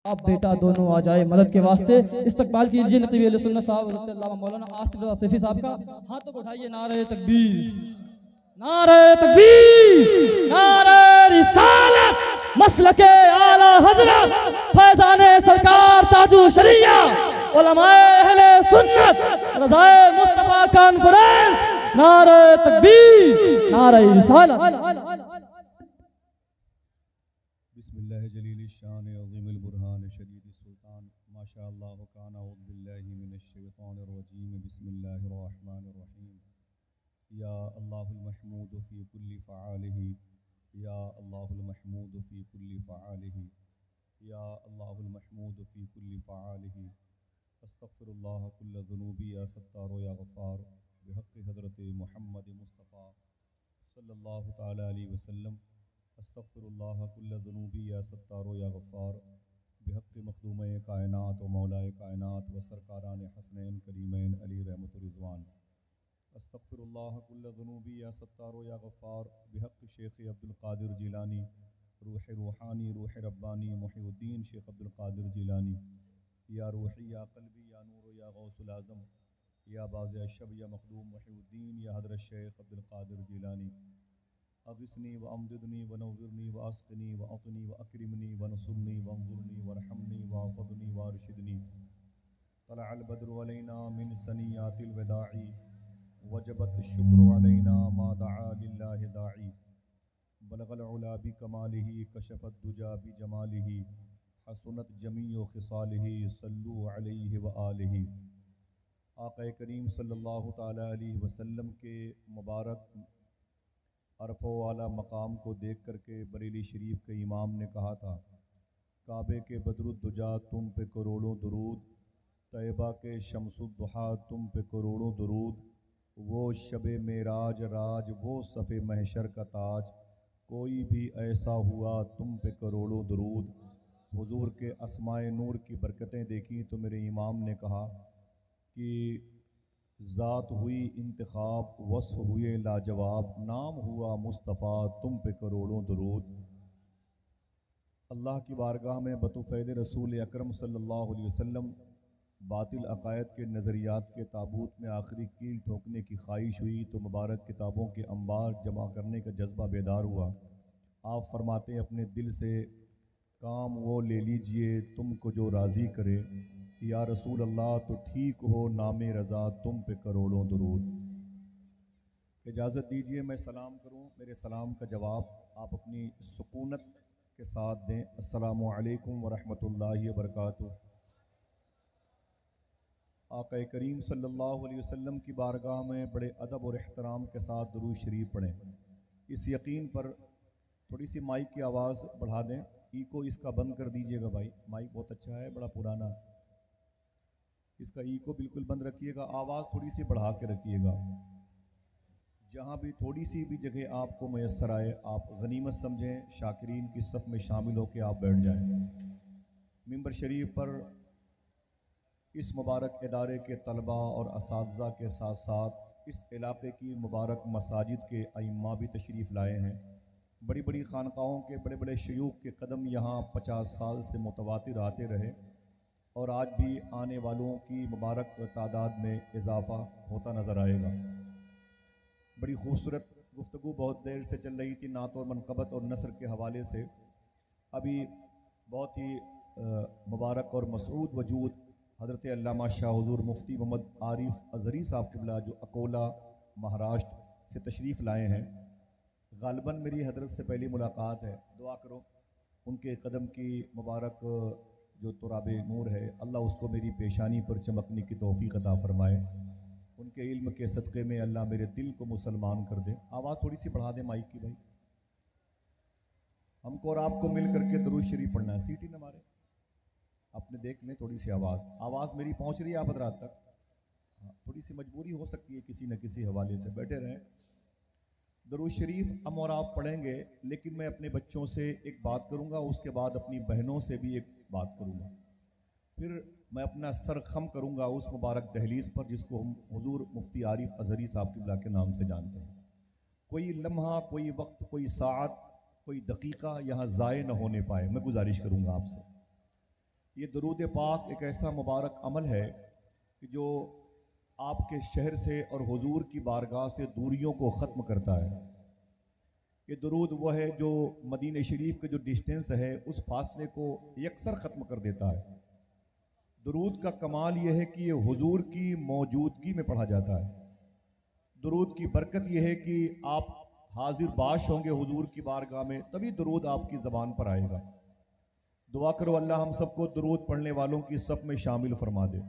आप बेटा दोनों आ जाए मदद के वास्ते। इस्तकबाल कीजिए नक़ीब अहले सुन्नत साहब अल्लामा मौलाना आसिफ रज़ा सैफी साहब का। हाथों को उठाइए। नारे तकबीर, नारे तकबीर, नारे रिसालत, मसलके आला हज़रत फैज़ाने सरकार ताजु शरिया उलमाए अहले सुन्नत रज़ाए मुस्तफ़ा कॉन्फ्रेंस। नारे तकबीर, नारे रिसालत। बिस्मिल्लाह जलील शान अज़ीमुल बुरहान शदीद सुल्तान माशाअल्लाह काना औज़ु बिल्लाहि मिनश शैतानिर रजीम बिस्मिल्लाहिर रहमानिर रहीम। या अल्लाहुल महमूद फ़ी कुल्ली फ़आलिही, या अल्लाहुल महमूद फ़ी कुल्ली फ़आलिही, या अल्लाहुल महमूद फ़ी कुल्ली फ़आलिही। अस्तग़फिरुल्लाह कुल्ल ज़ुनूबी या सत्तार या गफ़ार बिहक़्क़ि हज़रत मुहम्मद मुस्तफ़ा सल्लल्लाहु तआला अलैहि वसल्लम। अस्तग़फिरुल्लाह कुल्ल ज़ुनूबी या सत्तारो या गफ़्फ़ार बिहक़्क़ि मख़दूम कायनात व मौलाए कायनात व सरकारान हसनैन करीमैन अली रहमत रिज़वान। अस्तग़फिरुल्लाह कुल्ल ज़ुनूबी या सत्तारो या गफ़्फ़ार बिहक़्क़ि शेख़ अब्दुल क़ादिर जिलानी रूह रूहानी रूह रब्बानी मुहीउद्दीन शेख़ अब्दुल क़ादिर जिलानी। या रूही या क़ल्बी या नूर या गौसुल आज़म या बाज़ अशब या मख़दूम मुहीउद्दीन या हज़रत शेख़ अब्दुल क़ादिर जिलानी। अग़िस्नी व अमदिदनी व नव्विरनी व अस्क़नी व अक़नी व अक्रिमनी व नसुरनी व अंज़ुरनी व रहमनी व आफ़दनी व अरशिदनी। तलअल बद्रु अलैना मिन सनियातिल वदाई वजबत शुक्रु अलैना मा दआ लिल्लाहि दाई। बलगल उला बि कमालिही कशफत दुजा बि जमालिही हसनत जमीउ ख़िसालिही सल्लु अलैहि व आलिही। आक़ा करीम सल्लल्लाहु तआला अलैहि वसल्लम के मुबारक अरफ़ो वाला मकाम को देख करके बरेली शरीफ के इमाम ने कहा था, काबे के बदरुद्दुजा तुम पे करोड़ों दुरूद, तैयबा के शम्सुद्दुहा तुम पे करोड़ों दुरूद, वो शबे मेराज राज वो सफ़े महशर का ताज, कोई भी ऐसा हुआ तुम पे करोड़ों दुरूद। हुजूर के अस्माए नूर की बरकतें देखी तो मेरे इमाम ने कहा कि ज़ात हुई इंतखाब वस्फ़ हुए लाजवाब, नाम हुआ मुस्तफ़ा तुम पे करोड़ों दुरूद। अल्लाह की बारगाह में बतौफ़ैल रसूल अकरम सल्लल्लाहु अलैहि वसल्लम बातिल अक़ायद के नज़रियात के ताबूत में आखिरी कील ठोकने की ख्वाहिश हुई तो मुबारक किताबों के अंबार जमा करने का जज्बा बेदार हुआ। आप फरमाते अपने दिल से काम वो ले लीजिए तुमको जो राज़ी करे, या रसूल अल्लाह तो ठीक हो नामे रज़ा तुम पे करोड़ों दुरूद। इजाज़त दीजिए मैं सलाम करूं, मेरे सलाम का जवाब आप अपनी सुकूनत के साथ दें। अस्सलामु अलैकुम व रहमतुल्लाहि व बरकातुहू। आक़ा करीम सल्लल्लाहु अलैहि वसल्लम की बारगाह में बड़े अदब और एहतराम के साथ दुरूद शरीफ पढ़ें। इस यकीन पर थोड़ी सी माइक की आवाज़ बढ़ा दें, ईको इसका बंद कर दीजिएगा भाई, माइक बहुत अच्छा है, बड़ा पुराना, इसका ईको बिल्कुल बंद रखिएगा, आवाज़ थोड़ी सी बढ़ा के रखिएगा। जहाँ भी थोड़ी सी भी जगह आपको मैसर आए आप गनीमत समझें, शाकिरीन की सफ़ में शामिल होकर आप बैठ जाएं। मिंबर शरीफ पर इस मुबारक इदारे के तलबा और असातिज़ा के साथ साथ इस इलाके की मुबारक मसाजिद के अइम्मा भी तशरीफ़ लाए हैं। बड़ी बड़ी खानकाहों के बड़े बड़े शयूख के कदम यहाँ 50 साल से मुतवातिर आते रहे और आज भी आने वालों की मुबारक तादाद में इजाफ़ा होता नज़र आएगा। बड़ी खूबसूरत गुफ्तगू बहुत देर से चल रही थी नात और मनक़बत और नसर के हवाले से। अभी बहुत ही मुबारक और मसऊद वजूद हज़रत अल्लामा शाह हुज़ूर मुफ्ती मोहम्मद आरिफ अज़हरी साहब क़िबला जो अकोला महाराष्ट्र से तशरीफ़ लाए हैं। ग़ालिबन मेरी हज़रत से पहली मुलाकात है, दुआ करो उनके कदम की मुबारक जो तुराबे नूर है अल्लाह उसको मेरी पेशानी पर चमकने की तौफ़ीक़ अता फ़रमाए। उनके इल्म के सदक़े में अल्लाह मेरे दिल को मुसलमान कर दे। आवाज़ थोड़ी सी बढ़ा दे माइक की भाई, हमको और आपको मिल करके दुरूद शरीफ पढ़ना है, सीटी न मारे, अपने देख लें थोड़ी सी आवाज़ मेरी पहुँच रही है आप हज़रात तक? थोड़ी सी मजबूरी हो सकती है किसी न किसी हवाले से, बैठे रहें। दुरूद शरीफ हम और आप पढ़ेंगे, लेकिन मैं अपने बच्चों से एक बात करूँगा, उसके बाद अपनी बहनों से भी एक बात करूँगा, फिर मैं अपना सर खम करूँगा उस मुबारक दहलीज़ पर जिसको हम हुज़ूर मुफ्ती आरिफ अज़हरी साहब क़िबला के नाम से जानते हैं। कोई लम्हा, कोई वक्त, कोई साअत, कोई दकीका यहाँ ज़ाय न होने पाए, मैं गुजारिश करूँगा आपसे। ये दरूद पाक एक ऐसा मुबारक अमल है कि जो आपके शहर से और हुजूर की बारगाह से दूरियों को ख़त्म करता है। ये दरूद वो है जो मदीने शरीफ के जो डिस्टेंस है उस फासले को यकसर ख़त्म कर देता है। दरूद का कमाल ये है कि ये हुजूर की मौजूदगी में पढ़ा जाता है। दरूद की बरकत ये है कि आप हाजिर बाश होंगे हुजूर की बारगाह में, तभी दरूद आपकी ज़बान पर आएगा। दुआ करो अल्लाह हम सबको दरूद पढ़ने वालों की सब में शामिल फरमा दे।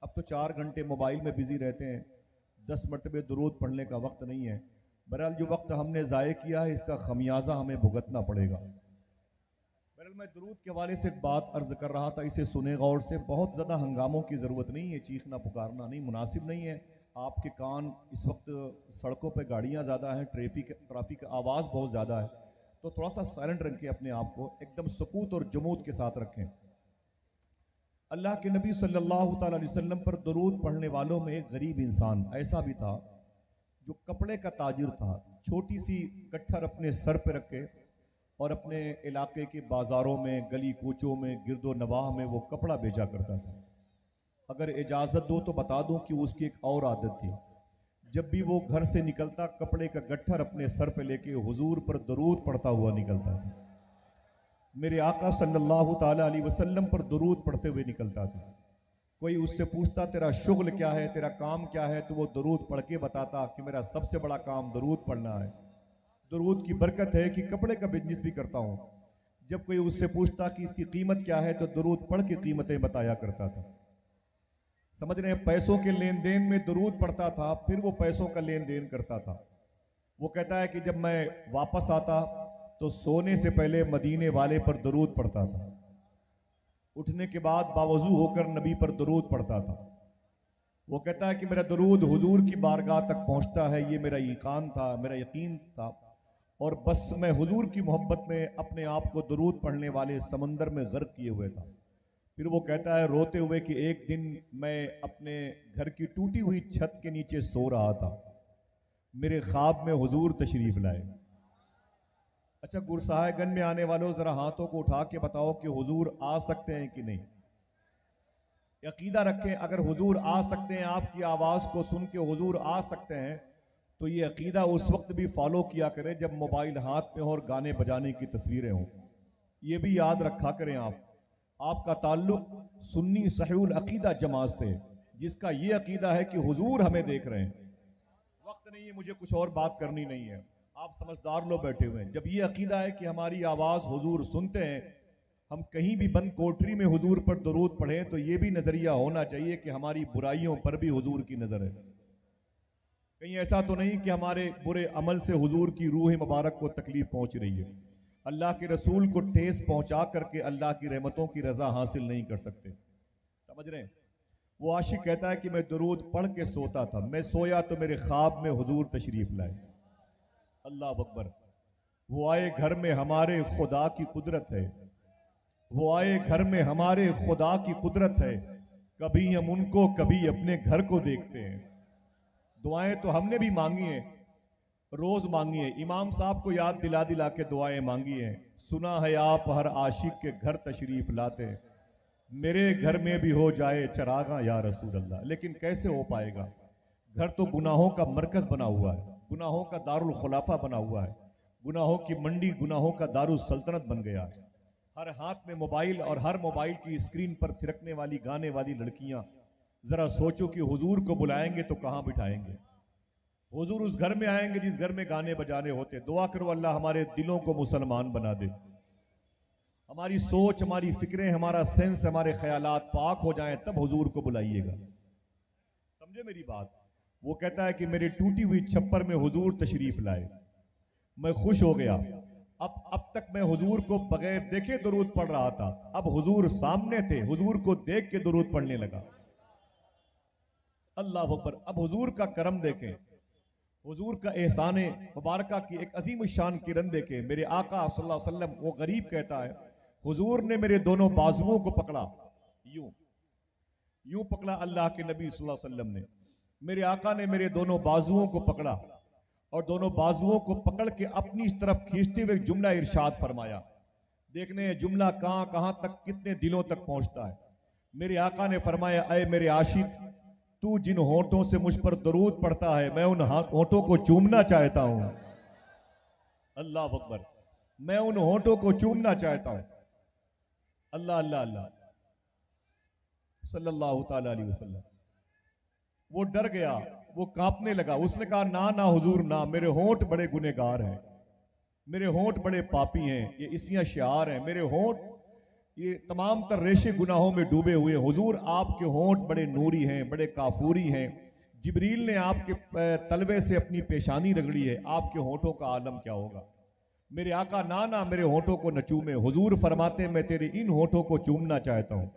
अब तो 4 घंटे मोबाइल में बिजी रहते हैं, 10 मरतबे दरूद पढ़ने का वक्त नहीं है। बहरहाल जो वक्त हमने ज़ाय किया है इसका खमियाजा हमें भुगतना पड़ेगा। बहरहाल मैं दरूद के हवाले से एक बात अर्ज कर रहा था, इसे सुने गौर से। बहुत ज़्यादा हंगामों की ज़रूरत नहीं है, चीखना पुकारना नहीं, मुनासिब नहीं है। आपके कान इस वक्त सड़कों पर गाड़ियाँ ज़्यादा हैं, ट्रैफिक आवाज़ बहुत ज़्यादा है, तो थोड़ा सा साइलेंट रखें अपने आप को, एकदम सुकूत और जमूद के साथ रखें। अल्लाह के नबी सल्लल्लाहु अलैहि वसल्लम पर दरूद पढ़ने वालों में एक गरीब इंसान ऐसा भी था जो कपड़े का ताजिर था। छोटी सी गट्ठर अपने सर पे रखे और अपने इलाके के बाज़ारों में, गली कूचों में, गिरदो नवाह में वो कपड़ा बेचा करता था। अगर इजाज़त दो तो बता दूं कि उसकी एक और आदत थी। जब भी वो घर से निकलता कपड़े का गट्ठर अपने सर पे लेके हुजूर पर दरूद पढ़ता हुआ निकलता था। मेरे आका सल्लल्लाहु ताला अलैहि वसल्लम पर दरूद पढ़ते हुए निकलता था। कोई उससे पूछता तेरा शुगल क्या है, तेरा काम क्या है, तो वो दरूद पढ़ के बताता कि मेरा सबसे बड़ा काम दरूद पढ़ना है। दरूद की बरकत है कि कपड़े का बिजनेस भी करता हूँ। जब कोई उससे पूछता कि इसकी कीमत क्या है तो दरूद पढ़ के कीमतें बताया करता था। समझ रहे हैं, पैसों के लेन देन में दरूद पढ़ता था, फिर वो पैसों का लेन देन करता था। वो कहता है कि जब मैं वापस आता तो सोने से पहले मदीने वाले पर दरूद पढ़ता था, उठने के बाद बावजू होकर नबी पर दरूद पढ़ता था। वो कहता है कि मेरा दरूद हुजूर की बारगाह तक पहुंचता है, ये मेरा ईकान था, मेरा यकीन था, और बस मैं हुजूर की मोहब्बत में अपने आप को दरूद पढ़ने वाले समंदर में गर्क किए हुए था। फिर वो कहता है रोते हुए कि एक दिन मैं अपने घर की टूटी हुई छत के नीचे सो रहा था, मेरे ख्वाब में हुजूर तशरीफ लाए। अच्छा, गुरसाहगंज में आने वालों जरा हाथों को उठा के बताओ कि हुजूर आ सकते हैं कि नहीं। अकीदा रखें, अगर हुजूर आ सकते हैं, आपकी आवाज़ को सुन के हुजूर आ सकते हैं, तो ये अकीदा उस वक्त भी फॉलो किया करें जब मोबाइल हाथ में हो और गाने बजाने की तस्वीरें हों। ये भी याद रखा करें आपका ताल्लुक सुन्नी सहीउल अकीदा जमात से, जिसका ये अकीदा है कि हुजूर हमें देख रहे हैं। वक्त नहीं है, मुझे कुछ और बात करनी नहीं है, आप समझदार लोग बैठे हुए हैं। जब ये अकीदा है कि हमारी आवाज़ हुजूर सुनते हैं, हम कहीं भी बंद कोठरी में हुजूर पर दरूद पढ़ें, तो ये भी नज़रिया होना चाहिए कि हमारी बुराइयों पर भी हुजूर की नज़र है। कहीं ऐसा तो नहीं कि हमारे बुरे अमल से हुजूर की रूह मुबारक को तकलीफ पहुंच रही है। अल्लाह के रसूल को ठेस पहुंचा करके अल्लाह की रहमतों की रजा हासिल नहीं कर सकते। समझ रहे हैं? वो आशिक कहता है कि मैं दरूद पढ़ के सोता था, मैं सोया तो मेरे ख्वाब में हुजूर तशरीफ लाए। अल्लाह अकबर। वो आए घर में हमारे खुदा की कुदरत है, वो आए घर में हमारे खुदा की कुदरत है, कभी हम उनको कभी अपने घर को देखते हैं। दुआएं तो हमने भी मांगी हैं, रोज मांगी है, इमाम साहब को याद दिला दिला के दुआएं मांगी हैं। सुना है आप हर आशिक के घर तशरीफ लाते, मेरे घर में भी हो जाए चरागा या रसूल अल्लाह। लेकिन कैसे हो पाएगा? घर तो गुनाहों का मरकज बना हुआ है, गुनाहों का दारुल खुलाफा बना हुआ है, गुनाहों की मंडी, गुनाहों का दारुल सल्तनत बन गया है। हर हाथ में मोबाइल और हर मोबाइल की स्क्रीन पर थिरकने वाली गाने वाली लड़कियां। जरा सोचो कि हुजूर को बुलाएंगे तो कहां बिठाएंगे? हुजूर उस घर में आएंगे जिस घर में गाने बजाने होते। दुआ करो अल्लाह हमारे दिलों को मुसलमान बना दे, हमारी सोच, हमारी फिक्रें, हमारा सेंस, हमारे ख्यालात पाक हो जाएं, तब हुजूर को बुलाइएगा। समझे मेरी बात? वो कहता है कि मेरी टूटी हुई छप्पर में हुजूर तशरीफ लाए, मैं खुश हो गया। अब तक मैं हुजूर को बगैर देखे दरूद पढ़ रहा था, अब हुजूर सामने थे, हुजूर को देख के दरूद पढ़ने लगा। अल्लाह अकबर। अब हुजूर का करम देखें, हुजूर का एहसान मुबारका की एक अजीम शान किरण देखें। मेरे आका सल्लल्लाहु अलैहि वसल्लम, वो गरीब कहता है, हुजूर ने मेरे दोनों बाजुओं को पकड़ा, यूं यूं पकड़ा। अल्लाह के नबी सल्लल्लाहु अलैहि वसल्लम ने, मेरे आका ने मेरे दोनों बाजुओं को पकड़ा और दोनों बाजुओं को पकड़ के अपनी इस तरफ खींचते हुए जुमला इरशाद फरमाया, देखने जुमला कहां कहां तक कितने दिलों तक पहुंचता है। मेरे आका ने फरमाया, अय मेरे आशिक, तू जिन होठों से मुझ पर दरूद पढ़ता है मैं उन होठों को चूमना चाहता हूं। अल्लाह अकबर, मैं उन होठों को चूमना चाहता हूं। अल्लाह अल्लाह अल्लाह सल्लल्लाहु ताला अलैहि वसल्लम। वो डर गया, वो कांपने लगा। उसने कहा, ना ना हुजूर ना, मेरे होंठ बड़े गुनहगार हैं, मेरे होंठ बड़े पापी हैं, ये इसियां शियार हैं, मेरे होंठ ये तमाम तर रेशे गुनाहों में डूबे हुए। हुजूर आपके होंठ बड़े नूरी हैं, बड़े काफूरी हैं, जिब्रील ने आपके तलवे से अपनी पेशानी रगड़ी है, आपके होंठों का आलम क्या होगा। मेरे आका, ना ना मेरे होंठों को न चूमे। हुजूर फरमाते, मैं तेरे इन होंठों को चूमना चाहता हूं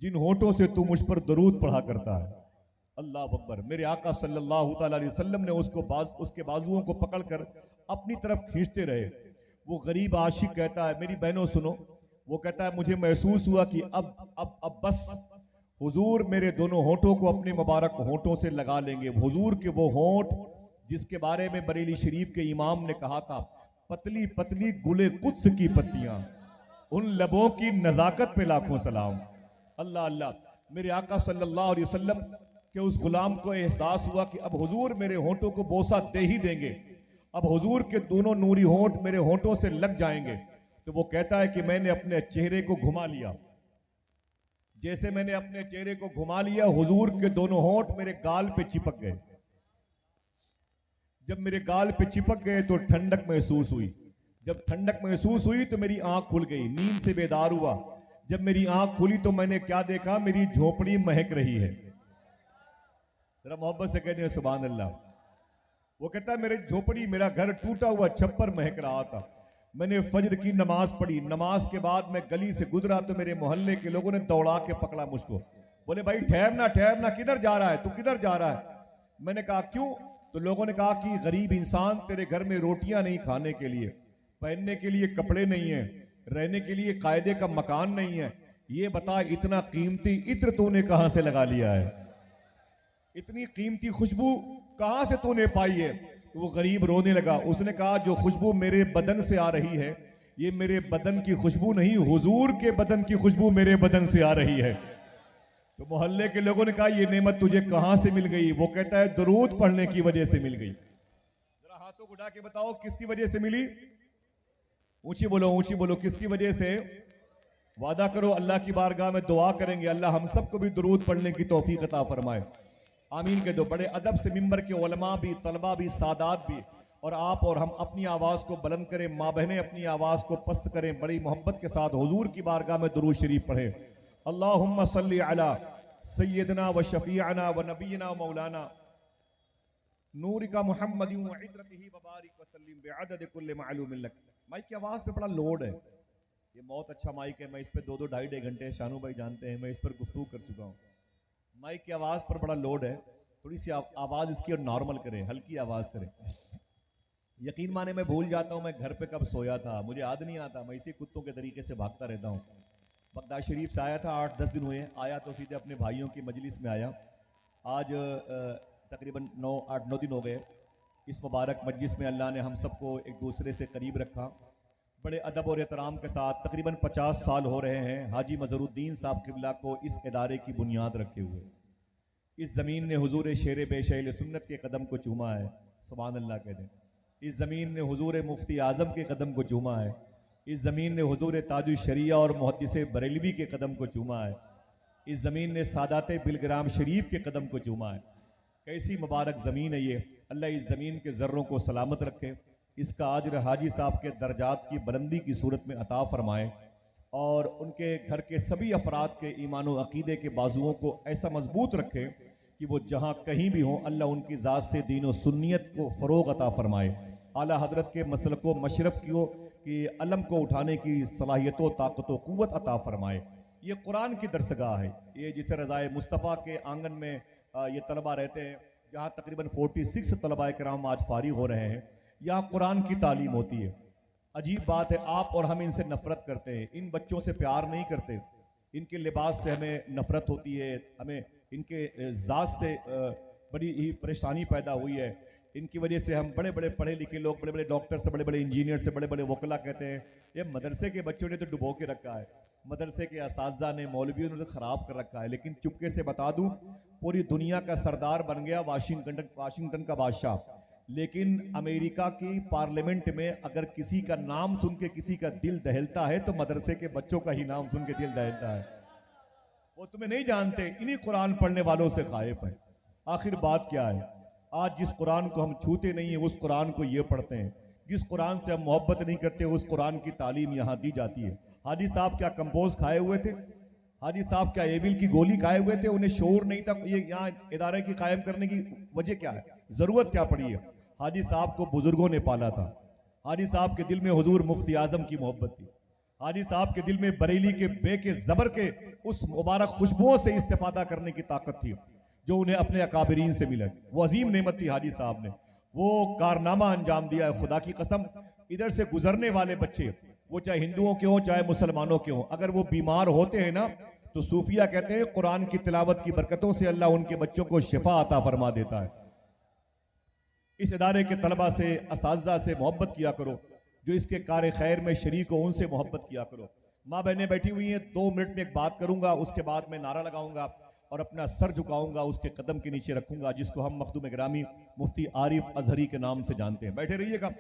जिन होंठों से तू मुझ पर दरूद पढ़ा करता है। अल्लाह अकबर। मेरे आका सल्लल्लाहु ताला अलैहि वसल्लम ने उसके बाजुओं को पकड़कर अपनी तरफ खींचते रहे। वो गरीब आशिक कहता है, मेरी बहनों सुनो, वो कहता है, मुझे महसूस हुआ कि अब बस हुजूर मेरे दोनों होंठों को अपने मुबारक होंठों से लगा लेंगे। हुजूर के वो होंठ जिसके बारे में बरेली शरीफ के इमाम ने कहा था, पतली पतली गुले कुद्स की पत्तियां, उन लबों की नजाकत पे लाखों सलाम। अल्लाह अल्लाह। मेरे आका सल्लल्लाहु अलैहि वसल्लम के उस गुलाम को एहसास हुआ कि अब हुजूर मेरे होंठों को बोसा दे ही देंगे, अब हुजूर के दोनों नूरी होंठ मेरे होंठों से लग जाएंगे। तो वो कहता है कि मैंने अपने चेहरे को घुमा लिया। जैसे मैंने अपने चेहरे को घुमा लिया, हुजूर के दोनों होंठ मेरे गाल पे चिपक गए। जब मेरे गाल पे चिपक गए तो ठंडक महसूस हुई। जब ठंडक महसूस हुई तो मेरी आंख खुल गई, नींद से बेदार हुआ। जब मेरी आंख खुली तो मैंने क्या देखा, मेरी झोपड़ी महक रही है। जरा मोहब्बत से कहते हैं सुभान अल्लाह। वो कहता है, मेरी झोपड़ी, मेरा घर टूटा हुआ छप्पर महक रहा था। मैंने फजर की नमाज पढ़ी। नमाज के बाद मैं गली से गुजरा तो मेरे मोहल्ले के लोगों ने दौड़ा के पकड़ा मुझको। बोले, भाई ठहरना ठहरना, किधर जा रहा है तू, किधर जा रहा है। मैंने कहा, क्यों। तो लोगों ने कहा कि गरीब इंसान, तेरे घर में रोटियां नहीं खाने के लिए, पहनने के लिए कपड़े नहीं है, रहने के लिए कायदे का मकान नहीं है, ये बता इतना कीमती इत्र तूने कहां से लगा लिया है, इतनी कीमती खुशबू कहां से तूने पाई है। तो वो गरीब रोने लगा। उसने कहा, जो खुशबू मेरे बदन से आ रही है, ये मेरे बदन की खुशबू नहीं, हुजूर के बदन की खुशबू मेरे बदन से आ रही है। तो मोहल्ले के लोगों ने कहा, ये नेमत तुझे कहां से मिल गई। वो कहता है, दरूद पढ़ने की वजह से मिल गई। जरा हाथों को उठा के बताओ, किसकी वजह से मिली। ऊंची बोलो, ऊंची बोलो, किसकी वजह से। वादा करो, अल्लाह की बारगाह में दुआ करेंगे, अल्लाह हम सबको भी दरूद पढ़ने की तौफीक अता फरमाए। आमीन कह दो। बड़े अदब से मिंबर के उलमा भी, तलबा भी, सादात भी, और आप और हम अपनी आवाज़ को बुलंद करें, माँ बहनें अपनी आवाज़ को पस्त करें, बड़ी मोहब्बत के साथ हुजूर की बारगाह में दुरूद शरीफ पढ़े। अल्लाहुम्मा सल्ली अला सय्यदना व शफीअना व नबीना मौलाना नूरिका मुहम्मदिन व इत्रतिही व बारिक व सल्लिम बिअदद कुल्ल मालूम लक। माइक की आवाज़ पे बड़ा लोड है, ये बहुत अच्छा माइक है। मैं इस पे 2-2 ढाई घंटे, शानू भाई जानते हैं, मैं इस पर गुफ्तगू कर चुका हूँ। माइक की आवाज़ पर बड़ा लोड है, थोड़ी सी आवाज़ इसकी और नॉर्मल करें, हल्की आवाज़ करें। यकीन माने मैं भूल जाता हूँ मैं घर पे कब सोया था, मुझे याद नहीं आता। मैं इसी कुत्तों के तरीके से भागता रहता हूँ। बगदाद शरीफ से आया था, 8-10 दिन हुए। आया तो सीधे अपने भाइयों की मजलिस में आया। आज तकरीबन 8-9 दिन हो गए। इस मुबारक मजलिस में अल्लाह ने हम सबको एक दूसरे से करीब रखा, बड़े अदब और एहतराम के साथ। तकरीबन 50 साल हो रहे हैं हाजी मज़हरुद्दीन साहब क़िबला को इस इदारे की बुनियाद रखे हुए। इस ज़मीन ने हुजूर शेर बेशैल सुन्नत के कदम को चूमा है, सुभान अल्लाह कह दें। इस ज़मीन ने हुजूर मुफ्ती आज़म के कदम को चूमा है। इस ज़मीन ने हुजूर ताजुल शरिया और मुहद्दिस बरेलवी के कदम को चूमा है। इस ज़मीन ने सादात बिलग्राम शरीफ के कदम को चूमा है। कैसी मुबारक ज़मीन है ये। अल्लाह इस ज़मीन के ज़र्रों को सलामत रखे, इसका आजर हाजी साहब के दर्जात की बुलंदी की सूरत में अता फरमाए, और उनके घर के सभी अफराद के ईमान व अकीदे के बाजुओं को ऐसा मजबूत रखे कि वो जहाँ कहीं भी हों, अल्लाह उनकी ज़ात से दीन व सुन्नियत को फ़रोग़ अता फरमाए। आला हज़रत के मसलक व मशरफ़ की अलम को उठाने की सलाहियत व ताकत व क़ुव्वत अता फरमाए। ये कुरान की दरसगाह है, ये जिसे रज़ाए मुस्तफ़ा के आंगन में ये तलबा रहते हैं, जहाँ तकरीबन 46 तलबा कराम आज फारिग हो रहे हैं। यहाँ कुरान की तालीम होती है। अजीब बात है, आप और हम इनसे नफरत करते हैं, इन बच्चों से प्यार नहीं करते, इनके लिबास से हमें नफरत होती है, हमें इनके ज़ात से बड़ी ही परेशानी पैदा हुई है। इनकी वजह से हम बड़े बड़े पढ़े लिखे लोग, बड़े बड़े डॉक्टर से, बड़े बड़े इंजीनियर से, बड़े बड़े वकला कहते हैं ये मदरसे के बच्चों ने तो डुबो के रखा है, मदरसे के असातिज़ा ने, मौलवियों ने तो ख़राब कर रखा है। लेकिन चुपके से बता दूं, पूरी दुनिया का सरदार बन गया वाशिंगटन का बादशाह, लेकिन अमेरिका की पार्लियामेंट में अगर किसी का नाम सुन के किसी का दिल दहलता है तो मदरसे के बच्चों का ही नाम सुन के दिल दहलता है। वो तुम्हें नहीं जानते, इन्हीं कुरान पढ़ने वालों से खाइफ है। आखिर बात क्या है, आज जिस कुरान को हम छूते नहीं है उस कुरान को ये पढ़ते हैं, जिस कुरान से हम मोहब्बत नहीं करते उस कुरान की तालीम यहाँ दी जाती है। हाजी साहब क्या कंपोज खाए हुए थे? हाजी साहब क्या एविल की गोली खाए हुए थे? उन्हें शोर नहीं था ये यहाँ इदारे की कायम करने की वजह क्या है, जरूरत क्या पड़ी है? हाजी साहब को बुजुर्गों ने पाला था, हाजी साहब के दिल में हुजूर मुफ्ती आजम की मोहब्बत थी, हाजी साहब के दिल में बरेली के बे के जबर के उस मुबारक खुशबुओं से इस्तेफादा करने की ताकत थी जो उन्हें अपने अकाबरीन से मिला। वो अजीम नेमत थी हाजी साहब ने, वो कारनामा अंजाम दिया है खुदा की कसम। इधर से गुजरने वाले बच्चे, वो चाहे हिंदुओं के हों चाहे मुसलमानों के हों, अगर वो बीमार होते हैं ना तो सूफिया कहते हैं कुरान की तिलावत की बरकतों से अल्लाह उनके बच्चों को शिफा अता फरमा देता है। इस इदारे के तलबा से, असातिज़ा से मोहब्बत किया करो, जो इसके कार खैर में शरीक हो उनसे मोहब्बत किया करो। माँ बहनें बैठी हुई हैं, 2 मिनट में एक बात करूंगा, उसके बाद मैं नारा लगाऊंगा और अपना सर झुकाऊंगा, उसके कदम के नीचे रखूंगा, जिसको हम मखदूम ग्रामी मुफ्ती आरिफ अजहरी के नाम से जानते हैं। बैठे रहिएगा,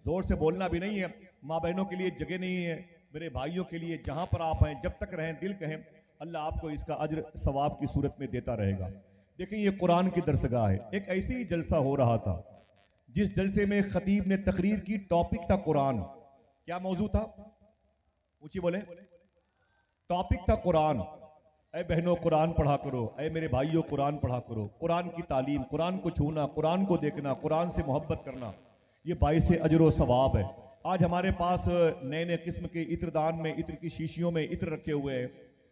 जोर से बोलना भी नहीं है, माँ बहनों के लिए जगह नहीं है, मेरे भाइयों के लिए जहां पर आप हैं जब तक रहें दिल कहें, अल्लाह आपको इसका अज्र सवाब की सूरत में देता रहेगा। देखिए ये कुरान की दरसगाह है। एक ऐसे ही जलसा हो रहा था जिस जलसे में खतीब ने तकरीर की, टॉपिक था कुरान। क्या मौजू था? ऊंची बोले। टॉपिक था कुरान। ऐ बहनों कुरान पढ़ा करो, ऐ मेरे भाइयों कुरान पढ़ा करो। कुरान की तालीम, कुरान को छूना, कुरान को देखना, कुरान से मोहब्बत करना, ये बाइस अजर व सवाब है। आज हमारे पास नए नए किस्म के इत्रदान में, इत्र की शीशियों में इत्र रखे हुए हैं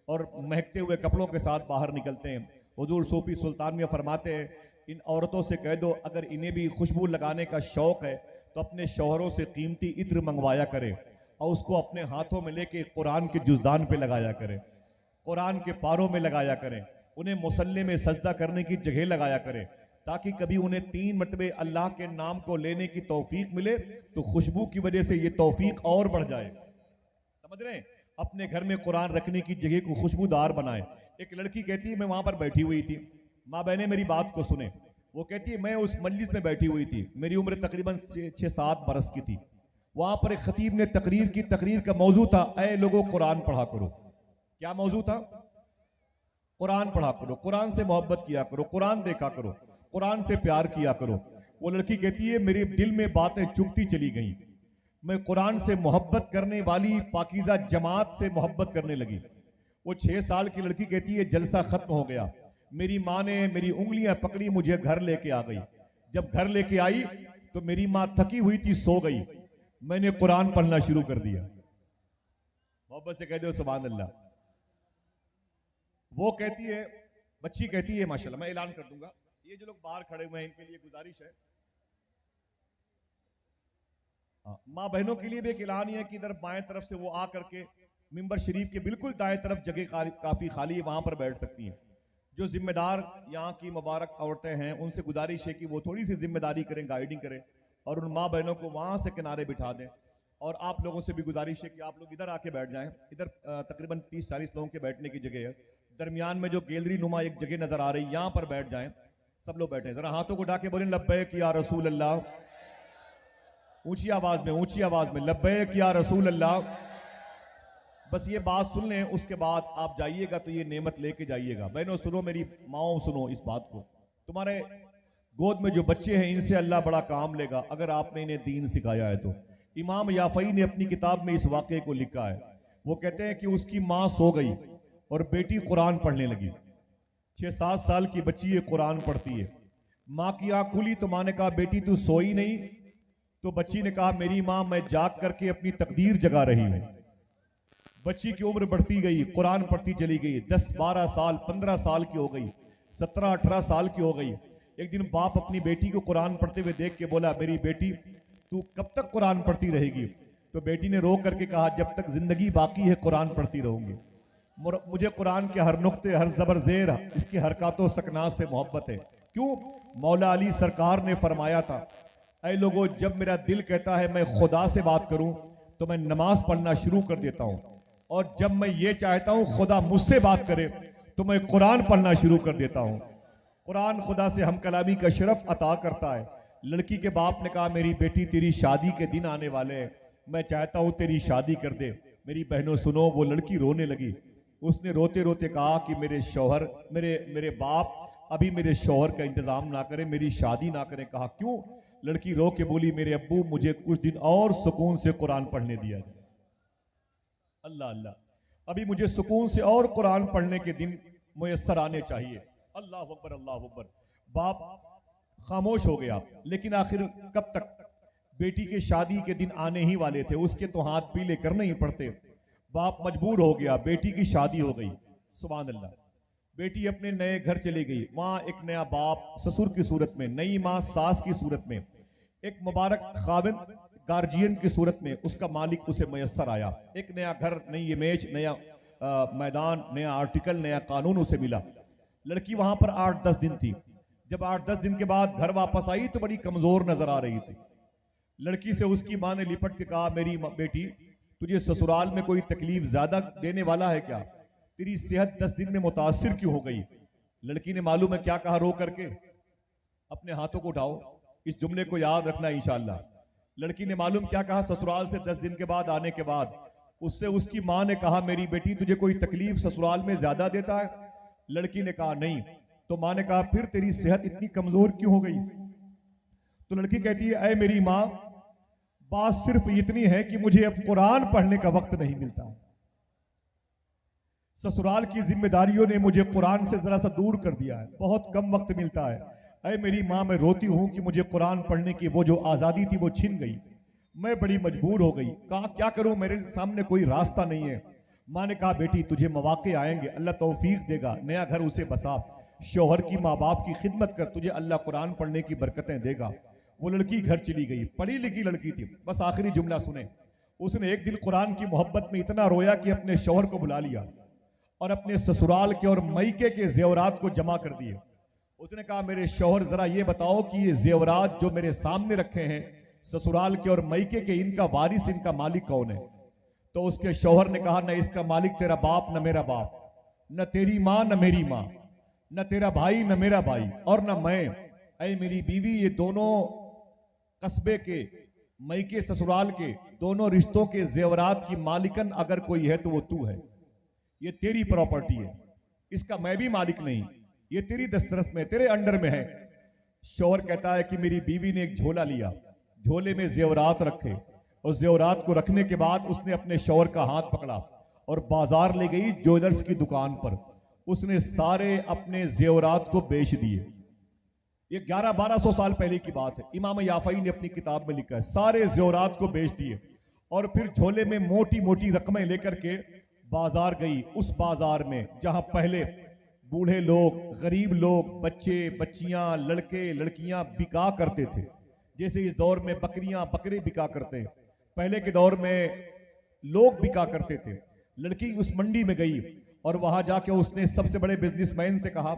और महकते हुए कपड़ों के साथ बाहर निकलते हैं। हुजूर सूफी सुल्तान में फरमाते हैं, इन औरतों से कह दो अगर इन्हें भी खुशबू लगाने का शौक है तो अपने शौहरों से कीमती इत्र मंगवाया करें और उसको अपने हाथों में लेके कुरान के जुज़दान पे लगाया करें, कुरान के पारों में लगाया करें, उन्हें मुसल्ले में सजदा करने की जगह लगाया करें, ताकि कभी उन्हें 3 मरतबे अल्लाह के नाम को लेने की तौफीक मिले तो खुशबू की वजह से ये तौफीक और बढ़ जाए। समझ रहे हैं? अपने घर में कुरान रखने की जगह को खुशबूदार बनाए। एक लड़की कहती है मैं वहां पर बैठी हुई थी, माँ बहने मेरी बात को सुने, वो कहती है मैं उस मजलिस में बैठी हुई थी, मेरी उम्र तकरीबन 6-7 बरस की थी। वहां पर एक खतीब ने तकरीर की, तकरीर का मौजू था ऐ लोगों कुरान पढ़ा करो। क्या मौजू था? कुरान पढ़ा करो, कुरान से मोहब्बत किया करो, कुरान देखा करो, कुरान से प्यार किया करो। वो लड़की कहती है मेरे दिल में बातें चुभती चली गई, मैं कुरान से मोहब्बत करने वाली पाकीज़ा जमात से मोहब्बत करने लगी। वो 6 साल की लड़की कहती है जलसा खत्म हो गया, मेरी माँ ने मेरी उंगलियां पकड़ी, मुझे घर लेके आ गई। जब घर लेके आई तो मेरी माँ थकी हुई थी, सो गई, मैंने कुरान पढ़ना शुरू कर दिया। मोहब्बत से कह दो सुभान अल्लाह। वो कहती है, बच्ची कहती है माशाल्लाह, मैं ऐलान कर दूंगा, ये जो लोग बाहर खड़े हुए हैं इनके लिए गुजारिश है, माँ बहनों के लिए भी एक ऐलान है कि इधर बाएं तरफ से वो आ करके मिंबर शरीफ के बिल्कुल दाएं तरफ जगह काफी खाली है, वहां पर बैठ सकती हैं। जो जिम्मेदार यहाँ की मुबारक औरतें हैं उनसे गुजारिश है कि वो थोड़ी सी जिम्मेदारी करें, गाइडिंग करें और उन माँ बहनों को वहाँ से किनारे बिठा दें। और आप लोगों से भी गुजारिश है कि आप लोग इधर आके बैठ जाएं। इधर तकरीबन 30-40 लोगों के बैठने की जगह है। दरमियान में जो गैलरी नुमा एक जगह नजर आ रही है, यहाँ पर बैठ जाएं, सब लोग बैठे। जरा हाथों को उठा के बोलें लब्बैक या रसूल अल्लाह, ऊंची आवाज में, ऊंची आवाज में, लब्बैक या रसूल अल्लाह। बस ये बात सुन लें, उसके बाद आप जाइएगा तो ये नेमत लेके जाइएगा। बहनों सुनो, मेरी माओ सुनो इस बात को, तुम्हारे गोद में जो बच्चे हैं इनसे अल्लाह बड़ा काम लेगा अगर आपने इन्हें दीन सिखाया है तो। इमाम याफई ने अपनी किताब में इस वाक़े को लिखा है। वो कहते हैं कि उसकी माँ सो गई और बेटी कुरान पढ़ने लगी। 6-7 साल की बच्ची ये कुरान पढ़ती है। माँ की आँख खुली तो माँ ने कहा बेटी तू सोई नहीं? तो बच्ची ने कहा मेरी माँ मैं जाग करके अपनी तकदीर जगा रही हूँ। बच्ची की उम्र बढ़ती गई, कुरान पढ़ती चली गई, 10-12 साल 15 साल की हो गई, 17-18 साल की हो गई। एक दिन बाप अपनी बेटी को कुरान पढ़ते हुए देख के बोला मेरी बेटी तू कब तक कुरान पढ़ती रहेगी? तो बेटी ने रो करके कहा जब तक जिंदगी बाकी है कुरान पढ़ती रहूंगी। मुझे कुरान के हर नुक्ते, हर जबर जेर, इसकी हरकतों सकनात से मोहब्बत है। क्यों? मौला अली सरकार ने फरमाया था, ऐ लोगों, जब मेरा दिल कहता है मैं खुदा से बात करूं तो मैं नमाज पढ़ना शुरू कर देता हूं, और जब मैं ये चाहता हूं खुदा मुझसे बात करे तो मैं कुरान पढ़ना शुरू कर देता हूं। कुरान खुदा से हम कलामी का शरफ अता करता है। लड़की के बाप ने कहा, मेरी बेटी तेरी शादी के दिन आने वाले हैं, मैं चाहता हूं तेरी शादी कर दे। मेरी बहनों सुनो, वो लड़की रोने लगी। उसने रोते रोते कहा कि मेरे शौहर, मेरे बाप अभी मेरे शौहर का इंतजाम ना करें, मेरी शादी ना करें। कहा क्यों? लड़की रो के बोली, मेरे अब्बू मुझे कुछ दिन और सुकून से कुरान पढ़ने दिया जाए। अल्लाह अल्लाह, अभी मुझे सुकून से और कुरान पढ़ने के दिन मुयस्सर आने चाहिए। अल्लाह अकबर, अल्लाह अकबर। बाप खामोश हो गया, लेकिन आखिर कब तक? बेटी के शादी के दिन आने ही वाले थे, उसके तो हाथ पीले करने ही पड़ते। बाप मजबूर हो गया, बेटी की शादी हो गई। सुभान अल्लाह। बेटी अपने नए घर चली गई, वहां एक नया बाप ससुर की सूरत में, नई माँ सास की सूरत में, एक मुबारक खाविंद गार्जियन की सूरत में उसका मालिक उसे मयस्सर आया। एक नया घर, नई इमेज, नया मैदान, नया आर्टिकल, नया कानून उसे मिला। लड़की वहां पर 8-10 दिन थी। जब 8-10 दिन के बाद घर वापस आई तो बड़ी कमजोर नजर आ रही थी। लड़की से उसकी माँ ने लिपट के कहा, मेरी बेटी, तुझे ससुराल में कोई तकलीफ ज्यादा देने वाला है क्या? तेरी सेहत 10 दिन में मुतासिर क्यों हो गई? लड़की ने मालूम है क्या कहा रो करके? अपने हाथों को उठाओ, इस जुमले को याद रखना इंशाअल्लाह। लड़की ने मालूम क्या कहा? ससुराल से 10 दिन के बाद आने के बाद उससे उसकी माँ ने कहा, मेरी बेटी तुझे कोई तकलीफ ससुराल में ज्यादा देता है? लड़की ने कहा नहीं। तो माँ ने कहा, फिर तेरी सेहत इतनी कमजोर क्यों हो गई? तो लड़की कहती है, ऐ मेरी माँ, बात सिर्फ इतनी है कि मुझे अब कुरान पढ़ने का वक्त नहीं मिलता। ससुराल की जिम्मेदारियों ने मुझे कुरान से जरा सा दूर कर दिया है, बहुत कम वक्त मिलता है। ऐ मेरी माँ, मैं रोती हूं कि मुझे कुरान पढ़ने की वो जो आजादी थी वो छिन गई। मैं बड़ी मजबूर हो गई। कहा क्या करूं, मेरे सामने कोई रास्ता नहीं है। माँ ने कहा, बेटी तुझे मौके आएंगे, अल्लाह तौफीक देगा, नया घर उसे बसा, शौहर की माँ बाप की खिदमत कर, तुझे अल्लाह कुरान पढ़ने की बरकतें देगा। वो लड़की घर चली गई, पढ़ी लिखी लड़की थी। बस आखिरी जुमला सुने, उसने एक दिन कुरान की मोहब्बत में इतना रोया कि अपने शौहर को बुला लिया और अपने ससुराल के और मैके के जेवरात को जमा कर दिए। उसने कहा, मेरे शौहर जरा ये बताओ कि ये जेवरात जो मेरे सामने रखे हैं ससुराल के और मैके के, इनका वारिस, इनका मालिक कौन है? तो उसके शौहर ने कहा, न इसका मालिक तेरा बाप न मेरा बाप, न तेरी माँ न मेरी माँ, न तेरा भाई न मेरा भाई, और न मैं। ऐ मेरी बीवी, ये दोनों कस्बे के, मैके ससुराल के, दोनों रिश्तों के जेवरात की मालिकन अगर कोई है तो वो तू है। ये तेरी प्रॉपर्टी है, इसका मैं भी मालिक नहीं, ये तेरी दस्तरस में, तेरे अंडर में है। शौहर कहता है कि मेरी बीवी ने एक झोला लिया, झोले में जेवरात रखे, और जेवरात को रखने के बाद उसने अपने शौहर का हाथ पकड़ा और बाजार ले गई ज्वेलर्स की दुकान पर। उसने सारे अपने जेवरात को बेच दिए। ये 1100-1200 साल पहले की बात है। इमाम याफई ने अपनी किताब में लिखा है, सारे जेवरात को बेच दिए और फिर झोले में मोटी मोटी रकमें लेकर के बाजार गई। उस बाजार में जहां पहले बूढ़े लोग, गरीब लोग, बच्चे बच्चियां, लड़के लड़कियां बिका करते थे, जैसे इस दौर में बकरियां बकरे बिका करते हैं, पहले के दौर में लोग बिका करते थे। लड़की उस मंडी में गई और वहां जाके उसने सबसे बड़े बिजनेसमैन से कहा,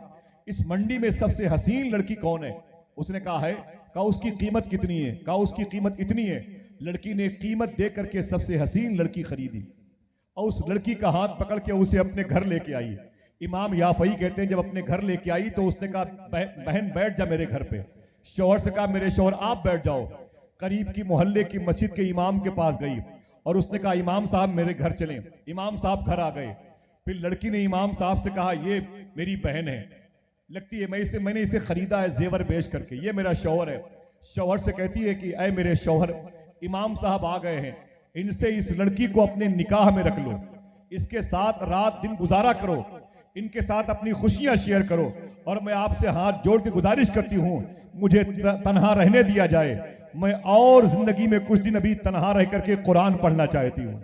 इस मंडी में सबसे हसीन लड़की कौन है? उसने कहा है। कहा उसकी कीमत कितनी है? कहा उसकी कीमत इतनी है। लड़की ने कीमत दे करके सबसे हसीन लड़की खरीदी और उस लड़की का हाथ पकड़ के उसे अपने घर लेके आई। इमाम याफई कहते हैं, जब अपने घर लेके आई तो उसने कहा, बहन बैठ जा मेरे घर पे। शौहर से कहा, मेरे शौहर आप बैठ जाओ। करीब की मोहल्ले की मस्जिद के इमाम के पास गई और उसने कहा, इमाम साहब मेरे घर चलें। इमाम साहब घर आ गए। फिर लड़की ने इमाम साहब से कहा, ये मेरी बहन है, लगती है मैंने इसे खरीदा है जेवर बेच करके, ये मेरा शौहर है। शौहर से कहती है कि ऐ मेरे शौहर, इमाम साहब आ गए हैं, इनसे इस लड़की को अपने निकाह में रख लो, इसके साथ रात दिन गुजारा करो, इनके साथ अपनी खुशियां शेयर करो, और मैं आपसे हाथ जोड़ के गुजारिश करती हूं, मुझे तन्हा रहने दिया जाए। मैं और जिंदगी में कुछ दिन अभी तन्हा रह करके कुरान पढ़ना चाहती हूं।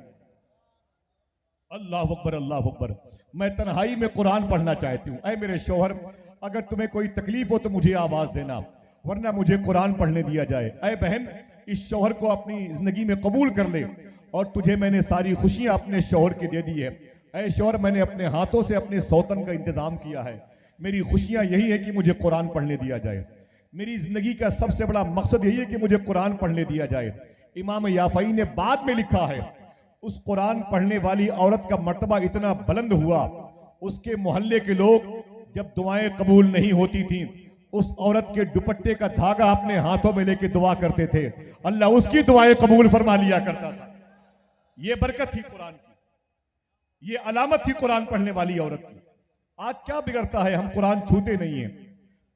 अल्लाह अकबर, अल्लाह अकबर। मैं तन्हाई में कुरान पढ़ना चाहती हूं। ऐ मेरे शौहर, अगर तुम्हें कोई तकलीफ हो तो मुझे आवाज देना, वरना मुझे कुरान पढ़ने दिया जाए। ऐ बहन, इस शौहर को अपनी जिंदगी में कबूल कर ले, और तुझे मैंने सारी खुशियां अपने शौहर की दे दी है। ऐ शौहर, मैंने अपने हाथों से अपने सौतन का इंतजाम किया है, मेरी खुशियां यही है कि मुझे कुरान पढ़ने दिया जाए। मेरी जिंदगी का सबसे बड़ा मकसद यही है कि मुझे कुरान पढ़ने दिया जाए। इमाम याफई ने बाद में लिखा है, उस कुरान पढ़ने वाली औरत का मर्तबा इतना बुलंद हुआ, उसके मोहल्ले के लोग जब दुआएं कबूल नहीं होती थीं, उस औरत के दुपट्टे का धागा अपने हाथों में लेके दुआ करते थे, अल्लाह उसकी दुआएं कबूल फरमा लिया करता था। ये बरकत थी कुरान की, ये अलामत थी कुरान पढ़ने वाली औरत की। आज क्या बिगड़ता है, हम कुरान छूते नहीं है,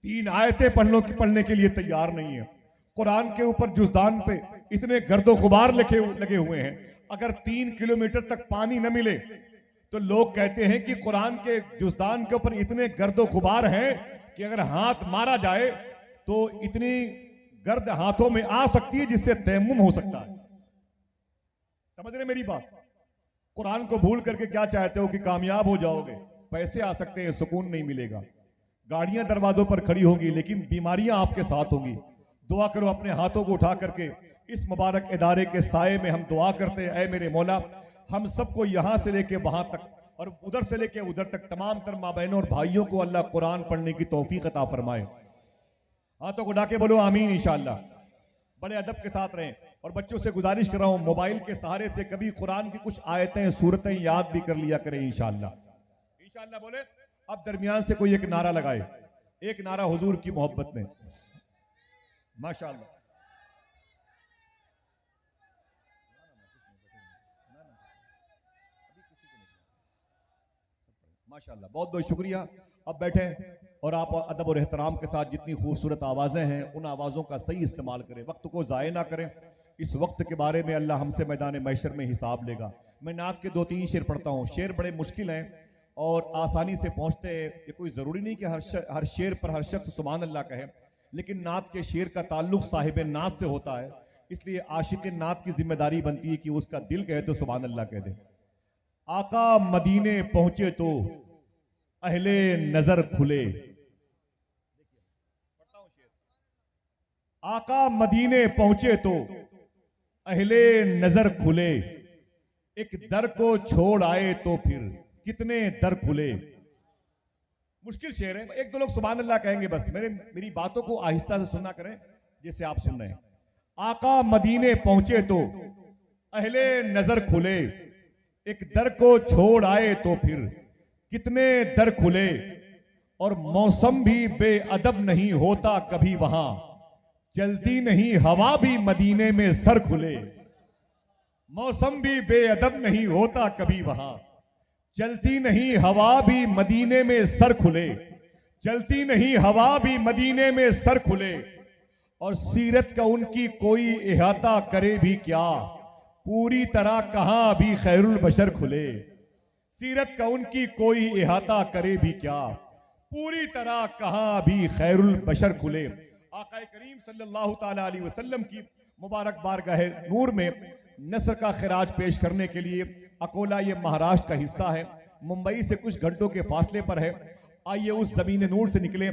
3 आयतें पढ़ने के लिए तैयार नहीं है। कुरान के ऊपर जुज़दान पे इतने गर्दो गुबार लगे हुए हैं, अगर 3 किलोमीटर तक पानी न मिले तो लोग कहते हैं कि कुरान के जुज़दान के ऊपर इतने गर्दो गुबार हैं कि अगर हाथ मारा जाए तो इतनी गर्द हाथों में आ सकती है जिससे तयम्मुम हो सकता है। समझ रहे मेरी बात? कुरान को भूल करके क्या चाहते हो कि कामयाब हो जाओगे, पैसे आ सकते हैं, सुकून नहीं मिलेगा, गाड़ियां दरवाजों पर खड़ी होंगी, लेकिन बीमारियां आपके साथ होंगी। दुआ करो, अपने हाथों को उठा करके इस मुबारक इदारे के साये में हम दुआ करते हैं, ऐ मेरे मौला हम सबको यहां से लेके वहां तक और उधर से लेके उधर तक तमाम तर माँ बहनों और भाइयों को अल्लाह कुरान पढ़ने की तौफीक अता फरमाए। हाथों को उठा के बोलो आमीन इंशाअल्लाह। बड़े अदब के साथ रहें और बच्चों से गुजारिश कर रहा हूं, मोबाइल के सहारे से कभी कुरान की कुछ आयतें सूरतें याद भी कर लिया करें इंशाअल्लाह। इंशाअल्लाह बोले। अब दरमियान से कोई एक नारा लगाए, एक नारा हुजूर की मोहब्बत में। माशाअल्लाह, माशाअल्लाह, बहुत बहुत शुक्रिया। अब बैठे और आप अदब और एहतराम के साथ जितनी खूबसूरत आवाज़ें हैं उन आवाज़ों का सही इस्तेमाल करें, वक्त को ज़ाय ना करें। इस वक्त के बारे में अल्लाह हमसे मैदान महशर में हिसाब लेगा। मैं नात के 2-3 शेर पढ़ता हूँ। शेर बड़े मुश्किल हैं और आसानी से पहुँचते हैं। ये कोई ज़रूरी नहीं कि हर शेर पर हर शख्स सुभान अल्लाह कहे, लेकिन नात के शेर का ताल्लुक साहिब नात से होता है, इसलिए आशिक नात की जिम्मेदारी बनती है कि उसका दिल कहे तो सुभान अल्लाह कह दे। आका मदीने पहुंचे तो अहले नजर खुले, आका मदीने पहुंचे तो अहले नजर खुले, एक दर को छोड़ आए तो फिर कितने दर खुले। मुश्किल शेर है, 1-2 लोग सुभान अल्लाह कहेंगे बस। मेरी बातों को आहिस्ता से सुनना करें जैसे आप सुन रहे हैं। आका मदीने पहुंचे तो अहले नजर खुले, एक दर को छोड़ आए तो फिर कितने दर खुले, और मौसम भी बेअदब नहीं होता कभी वहां, चलती नहीं हवा भी मदीने में सर खुले। मौसम भी बेअदब नहीं होता कभी वहां, चलती नहीं हवा भी मदीने में सर खुले, चलती नहीं हवा भी मदीने में सर खुले, और सीरत का उनकी कोई इहाता करे भी क्या, पूरी तरह कहां भी खैरुल बशर खुले। सीरत का उनकी कोई इहाता करे भी क्या, पूरी तरह कहां भी खैरुल बशर खुले। आका करीम सल्लल्लाहु ताला अलैहि वसल्लम की मुबारक बारगाह नूर में नस्र का खिराज पेश करने के लिए अकोला ये महाराष्ट्र का हिस्सा है, मुंबई से कुछ घंटों के फासले पर है। आइए उस जमीन नूर से निकले।